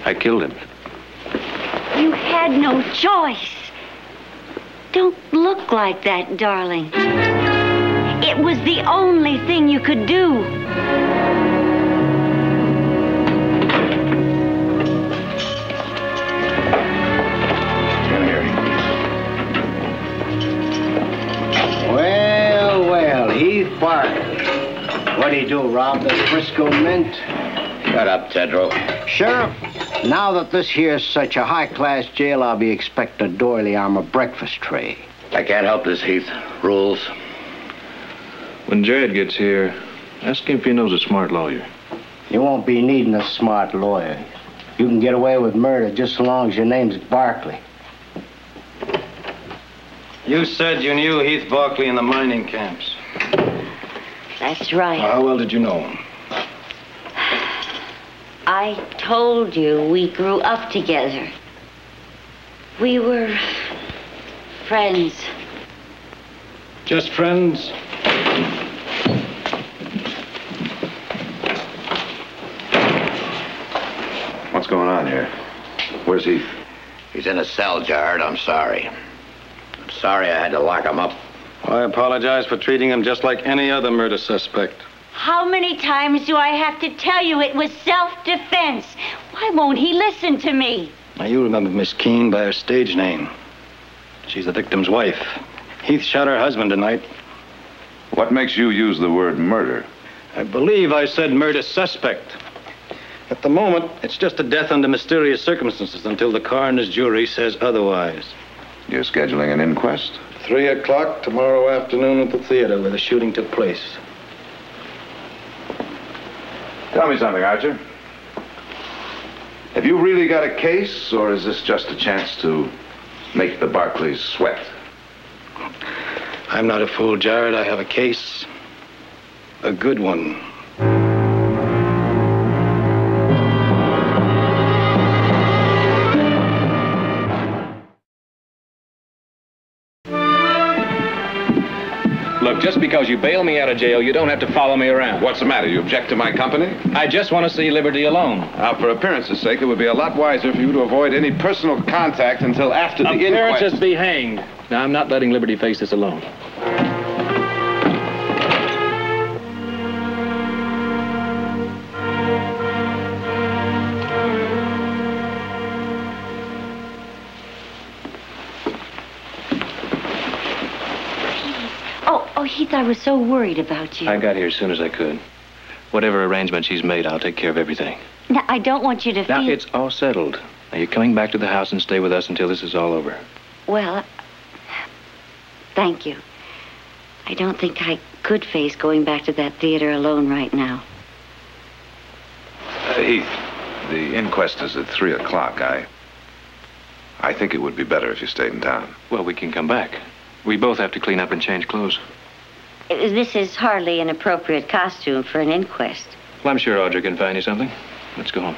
I killed him. You had no choice. Don't look like that, darling. It was the only thing you could do. Come here. Well, Heath Barkley. What'd he do, rob the Frisco Mint? Shut up, Tedrow. Sheriff, now that this here's such a high-class jail, I'll be expecting a doily on my breakfast tray. I can't help this, Heath. Rules. When Jared gets here, ask him if he knows a smart lawyer. You won't be needing a smart lawyer. You can get away with murder just so long as your name's Barkley. You said you knew Heath Barkley in the mining camps. That's right. How well did you know him? I told you we grew up together. We were friends. Just friends? What's going on here? Where's Heath? He's in a cell, Jared. I'm sorry. I'm sorry I had to lock him up. I apologize for treating him just like any other murder suspect. How many times do I have to tell you it was self-defense? Why won't he listen to me? Now, you remember Miss Keene by her stage name. She's the victim's wife. Heath shot her husband tonight. What makes you use the word murder? I believe I said murder suspect. At the moment, it's just a death under mysterious circumstances until the coroner's jury says otherwise. You're scheduling an inquest? 3 o'clock tomorrow afternoon at the theater where the shooting took place. Tell me something, Archer. Have you really got a case, or is this just a chance to make the Barkleys sweat? I'm not a fool, Jared. I have a case. A good one. Look, just because you bail me out of jail, you don't have to follow me around. What's the matter? You object to my company? I just want to see Liberty alone. Now, for appearance's sake, it would be a lot wiser for you to avoid any personal contact until after the inquest. Appearances be hanged. Now, I'm not letting Liberty face this alone. Oh, Heath, I was so worried about you. I got here as soon as I could. Whatever arrangement she's made, I'll take care of everything. Now, I don't want you to feel... Now, it's all settled. Now, you're coming back to the house and stay with us until this is all over. Well, thank you. I don't think I could face going back to that theater alone right now. Heath, the inquest is at 3 o'clock. I think it would be better if you stayed in town. Well, we can come back. We both have to clean up and change clothes. This is hardly an appropriate costume for an inquest. Well, I'm sure Audrey can find you something. Let's go home.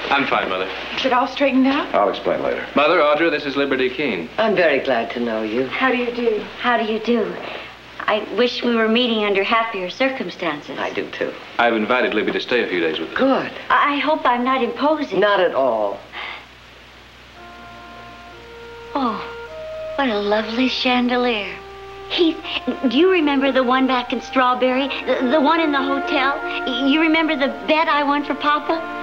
I'm fine, Mother. Is it all straightened out? I'll explain later. Mother, Audrey, this is Liberty Keene. I'm very glad to know you. How do you do? How do you do? I wish we were meeting under happier circumstances. I do, too. I've invited Libby to stay a few days with us. Good. I hope I'm not imposing. Not at all. Oh, what a lovely chandelier. Heath, do you remember the one back in Strawberry? The one in the hotel? You remember the bet I won for Papa?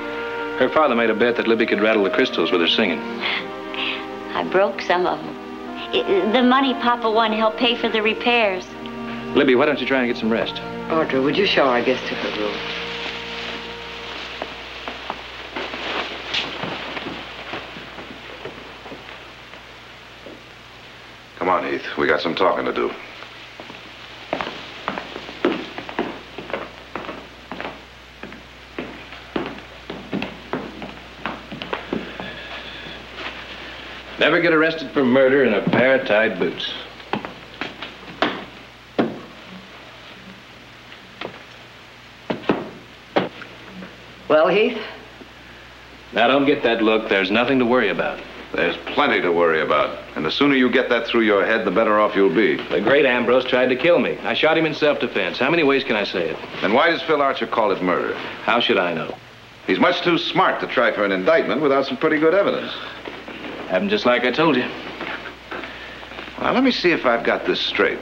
Her father made a bet that Libby could rattle the crystals with her singing. I broke some of them. The money Papa won helped pay for the repairs. Libby, why don't you try and get some rest? Audrey, would you show our guest to her room? Come on, Heath. We got some talking to do. Never get arrested for murder in a pair of tied boots. Well, Heath? Now, don't get that look. There's nothing to worry about. There's plenty to worry about. And the sooner you get that through your head, the better off you'll be. The great Ambrose tried to kill me. I shot him in self-defense. How many ways can I say it? Then why does Phil Archer call it murder? How should I know? He's much too smart to try for an indictment without some pretty good evidence. Happened just like I told you. Well, let me see if I've got this straight.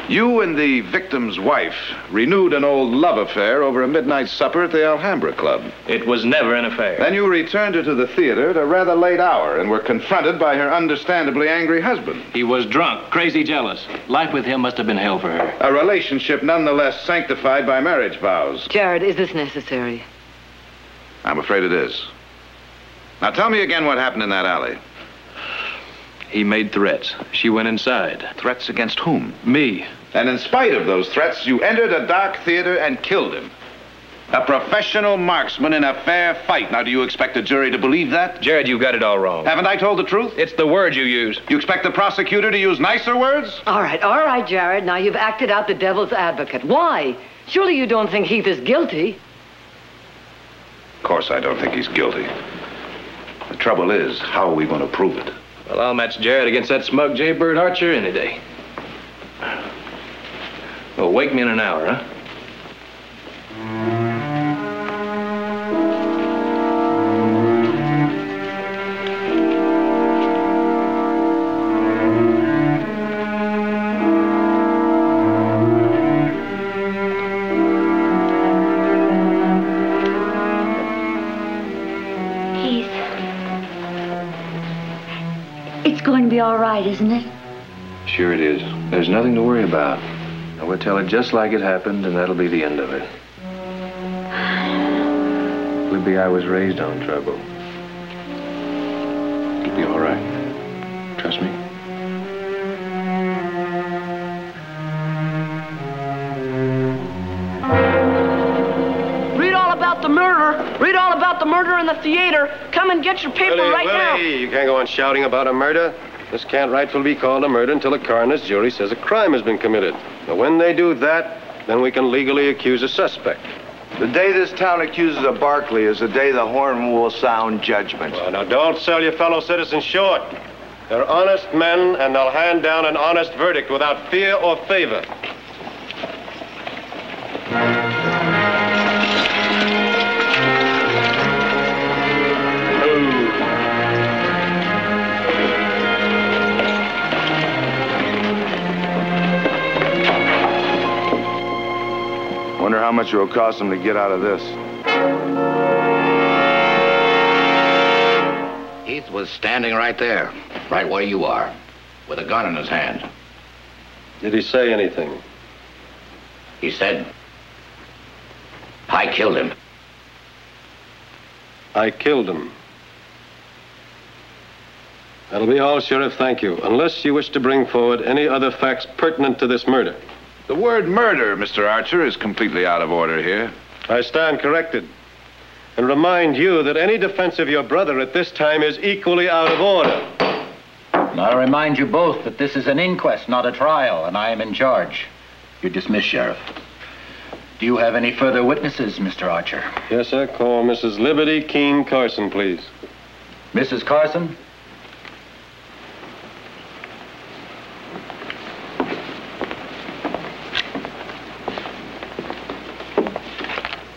You and the victim's wife renewed an old love affair over a midnight supper at the Alhambra Club. It was never an affair. Then you returned her to the theater at a rather late hour and were confronted by her understandably angry husband. He was drunk, crazy jealous. Life with him must have been hell for her. A relationship nonetheless sanctified by marriage vows. Jared, is this necessary? I'm afraid it is. Now tell me again what happened in that alley. He made threats. She went inside. Threats against whom? Me. And in spite of those threats, you entered a dark theater and killed him. A professional marksman in a fair fight. Now, do you expect a jury to believe that? Jared, you've got it all wrong. Haven't I told the truth? It's the word you use. You expect the prosecutor to use nicer words? All right, Jared. Now you've acted out the devil's advocate. Why? Surely you don't think Heath is guilty. Of course I don't think he's guilty. The trouble is, how are we going to prove it? Well, I'll match Jared against that smug Jaybird Archer any day. Well, wake me in an hour, huh? It's going to be all right, isn't it? Sure it is. There's nothing to worry about. And we'll tell it just like it happened, and that'll be the end of it. Libby, I was raised on trouble. It'll be all right. Trust me. Read all about the murder. Read all about the murder in the theater. Come and get your paper right now. You can't go on shouting about a murder. This can't rightfully be called a murder until a coroner's jury says a crime has been committed. Now, when they do that, then we can legally accuse a suspect. The day this town accuses a Barkley is the day the horn will sound judgment. Well, now, don't sell your fellow citizens short. They're honest men, and they'll hand down an honest verdict without fear or favor. Wonder how much it will cost him to get out of this. Heath was standing right there, right where you are, with a gun in his hand. Did he say anything? He said, I killed him. I killed him. That'll be all, Sheriff. Thank you. Unless you wish to bring forward any other facts pertinent to this murder. The word murder, Mr. Archer, is completely out of order here. I stand corrected. And remind you that any defense of your brother at this time is equally out of order. And I remind you both that this is an inquest, not a trial, and I am in charge. You're dismissed, Sheriff. Do you have any further witnesses, Mr. Archer? Yes, sir. Call Mrs. Liberty Keene Carson, please. Mrs. Carson?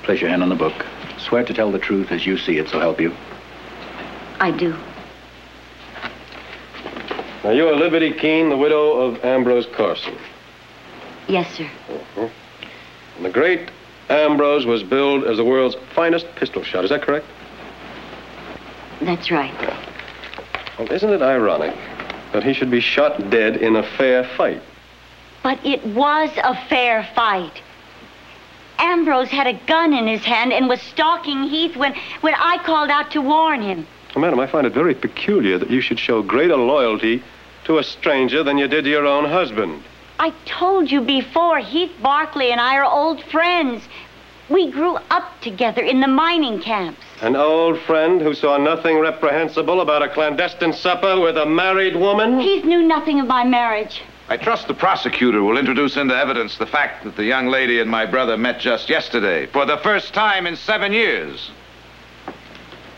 Place your hand on the book. Swear to tell the truth as you see it, so help you. I do. Now, you are Liberty Keene, the widow of Ambrose Carson. Yes, sir. And the great Ambrose was billed as the world's finest pistol shot. Is that correct? That's right. Well, isn't it ironic that he should be shot dead in a fair fight? But it was a fair fight. Ambrose had a gun in his hand and was stalking Heath when I called out to warn him. Well, madam, I find it very peculiar that you should show greater loyalty to a stranger than you did to your own husband. I told you before, Heath Barkley and I are old friends. We grew up together in the mining camps. An old friend who saw nothing reprehensible about a clandestine supper with a married woman? Heath knew nothing of my marriage. I trust the prosecutor will introduce into evidence the fact that the young lady and my brother met just yesterday, for the first time in 7 years.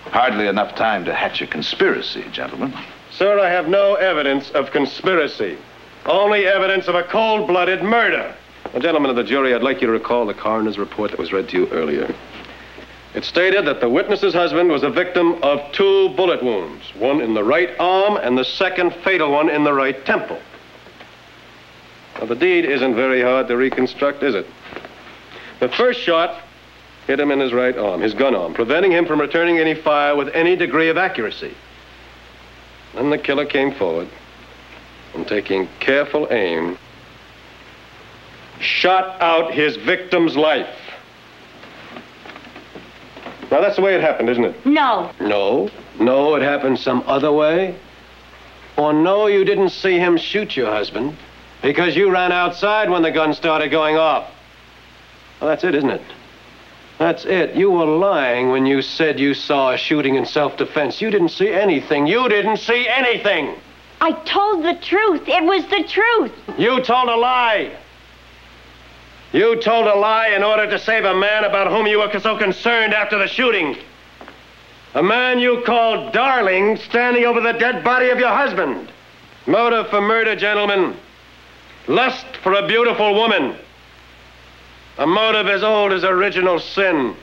Hardly enough time to hatch a conspiracy, gentlemen. Sir, I have no evidence of conspiracy. Only evidence of a cold-blooded murder. Well, gentlemen of the jury, I'd like you to recall the coroner's report that was read to you earlier. It stated that the witness's husband was a victim of 2 bullet wounds, one in the right arm and the second fatal one in the right temple. Now, the deed isn't very hard to reconstruct, is it? The first shot hit him in his right arm, his gun arm, preventing him from returning any fire with any degree of accuracy. Then the killer came forward and, taking careful aim, shot out his victim's life. Now, that's the way it happened, isn't it? No. No? No, it happened some other way? Or no, you didn't see him shoot your husband because you ran outside when the gun started going off. Well, that's it, isn't it? That's it. You were lying when you said you saw a shooting in self-defense. You didn't see anything. You didn't see anything. I told the truth. It was the truth. You told a lie. You told a lie in order to save a man about whom you were so concerned after the shooting. A man you called darling standing over the dead body of your husband. Motive for murder, gentlemen. Lust for a beautiful woman. A motive as old as original sin.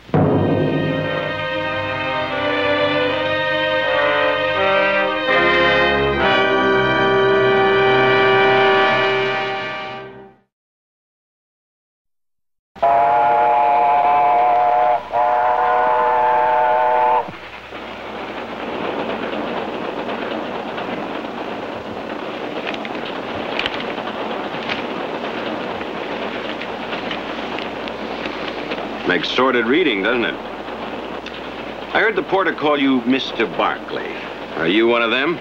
Makes sordid reading, doesn't it? I heard the porter call you Mr. Barkley. Are you one of them?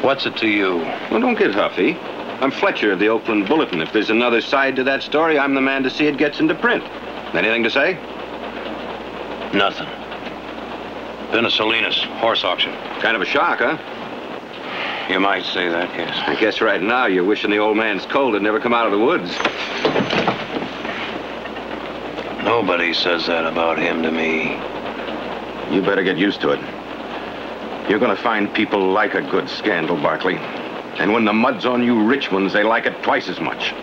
What's it to you? Well, don't get huffy. I'm Fletcher of the Oakland Bulletin. If there's another side to that story, I'm the man to see it gets into print. Anything to say? Nothing. Been a Salinas horse auction. Kind of a shock, huh? You might say that, yes. I guess right now you're wishing the old man's cold had never come out of the woods. Nobody says that about him to me. You better get used to it. You're gonna find people like a good scandal, Barkley. And when the mud's on you rich ones, they like it twice as much.